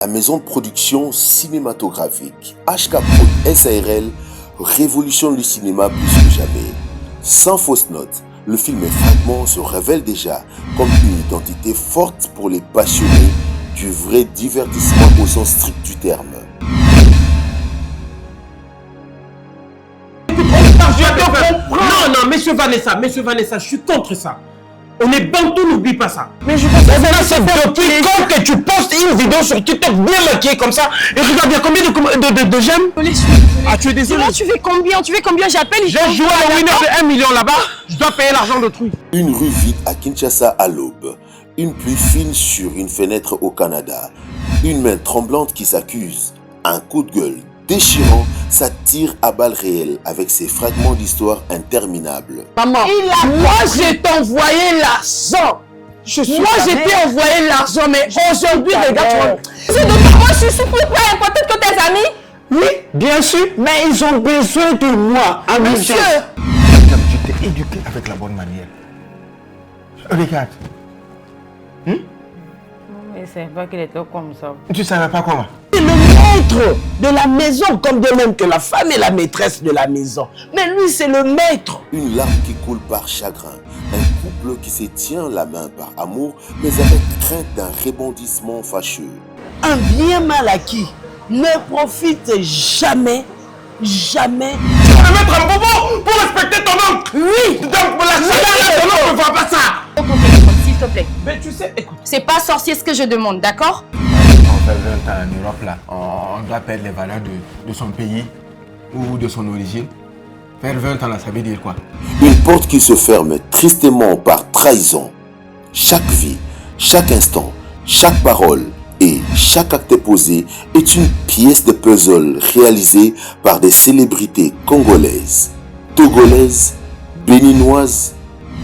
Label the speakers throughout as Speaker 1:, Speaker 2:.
Speaker 1: La maison de production cinématographique HK Prod SARL révolutionne le cinéma plus que jamais. Sans fausse note, le film Fragment se révèle déjà comme une identité forte pour les passionnés du vrai divertissement au sens strict du terme.
Speaker 2: Non, monsieur Vanessa, je suis contre ça. On est bantou, n'oublie pas ça.
Speaker 3: Mais je pense que c'est depuis quand que tu postes une vidéo sur TikTok bien maquillée comme ça et regarde bien combien de j'aime.
Speaker 2: Ah, tu es désolé.
Speaker 3: Tu fais combien j'appelle.
Speaker 2: J'ai joué à winner de 1 million là-bas, je dois payer l'argent d'autrui.
Speaker 1: Une rue vide à Kinshasa à l'aube, une pluie fine sur une fenêtre au Canada, une main tremblante qui s'accuse, un coup de gueule déchirant, ça tire à balles réelles avec ses fragments d'histoire interminables.
Speaker 3: Maman, moi je t'ai envoyé l'argent. Moi je t'ai envoyé l'argent, mais aujourd'hui, regarde, c'est de moi, je suis plus important que tes amis. Oui, bien sûr, mais ils ont besoin de moi. Monsieur,
Speaker 4: tu t'es éduqué avec la bonne manière. Regarde.
Speaker 5: Mais c'est pas qu'il était comme ça.
Speaker 4: Tu savais pas comment?
Speaker 3: c'est le maître de la maison, comme de même que la femme est la maîtresse de la maison. Mais lui, c'est le maître.
Speaker 1: Une larme qui coule par chagrin, un couple qui se tient la main par amour, mais avec crainte d'un rebondissement fâcheux.
Speaker 3: Un bien mal acquis ne profite jamais.
Speaker 2: Tu vas me mettre un bobo pour respecter ton oncle.
Speaker 3: Oui.
Speaker 2: Donc pour la chaleur, ton oncle ne voit pas ça.
Speaker 5: Ton téléphone, s'il te plaît.
Speaker 2: Mais tu sais, écoute.
Speaker 5: C'est pas sorcier ce que je demande, d'accord?
Speaker 4: On fait 20 ans en Europe là, on doit perdre les valeurs de son pays ou de son origine. Faire 20 ans là, ça veut dire quoi?
Speaker 1: Une porte qui se ferme tristement par trahison. Chaque vie, chaque instant, chaque parole et chaque acte posé est une pièce de puzzle réalisée par des célébrités congolaises, togolaises, béninoises,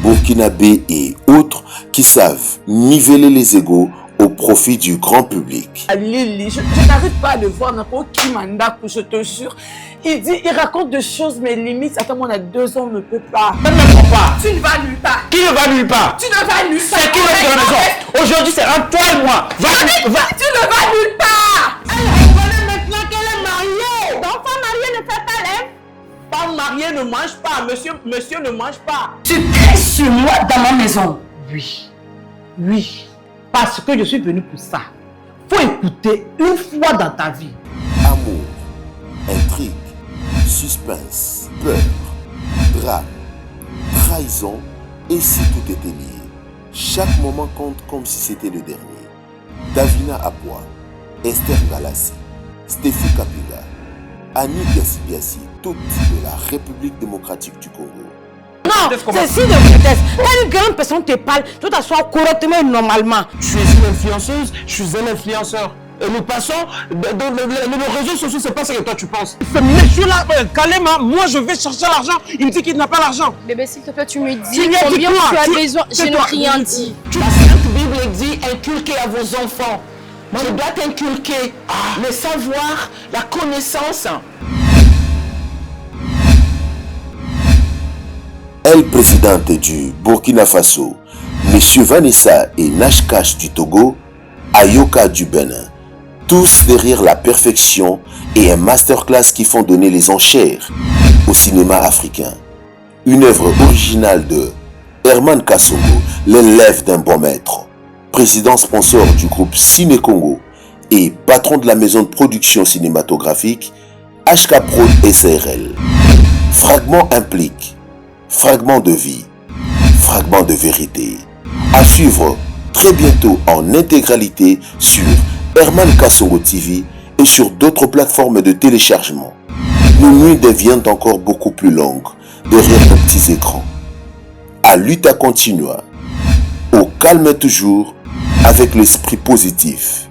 Speaker 1: burkinabés et autres qui savent niveler les égos au profit du grand public.
Speaker 3: Lili, je n'arrive pas à le voir n'importe qui mandat, je te jure. Il raconte des choses, mais limite, attends, on a 2 ans, on ne peut pas.
Speaker 2: Ne me prends pas.
Speaker 3: Tu ne vas nulle part.
Speaker 2: Qui ne va nulle part?
Speaker 3: Tu ne vas nulle part.
Speaker 2: C'est qui le la maison? Aujourd'hui, c'est entre toi et moi. Va.
Speaker 3: Tu ne vas nulle part. Elle reconnaît maintenant qu'elle est mariée. Donc, femme mariée ne fait pas l'air. Femme mariée ne mange pas. Monsieur ne mange pas. Tu cries sur moi dans ma maison. Oui. Parce que je suis venu pour ça. Faut écouter une fois dans ta vie.
Speaker 1: Amour, intrigue, suspense, peur, drame, trahison, et si tout était lié. Chaque moment compte comme si c'était le dernier. Davina Apua, Esther Galassi, Stéphie Kapila, Annie Biassi, toutes de la République démocratique du Congo.
Speaker 3: Non, c'est si de vitesse. Quand une grande personne te parle, tu t'assois correctement et normalement.
Speaker 2: Je suis une influenceuse, je suis un influenceur. Et nous passons, nos réseaux sociaux, c'est pas ce que toi tu penses. Ce monsieur-là, Kalema, moi je vais chercher l'argent, il me dit qu'il n'a pas l'argent.
Speaker 5: Bébé, s'il te plaît, tu me dis
Speaker 2: Tu lui as dit
Speaker 5: combien
Speaker 2: quoi?
Speaker 5: tu as besoin. Je n'ai rien dit.
Speaker 3: La Sainte Bible dit inculquez à vos enfants. Je dois t'inculquer le savoir, la connaissance.
Speaker 1: Elle, présidente du Burkina Faso, Monsieur Vanessa et Nashkash du Togo, Ayoka du Bénin, tous derrière la perfection et un masterclass qui font donner les enchères au cinéma africain. Une œuvre originale de Herman Kassongo, l'élève d'un bon maître, président sponsor du groupe Ciné Congo et patron de la maison de production cinématographique HK Prod SARL. Fragment implique fragment de vie, fragment de vérité. À suivre très bientôt en intégralité sur Herman Kassongo TV et sur d'autres plateformes de téléchargement. Nos nuits deviennent encore beaucoup plus longues derrière nos petits écrans. À lutte à continuer, au calme toujours, avec l'esprit positif.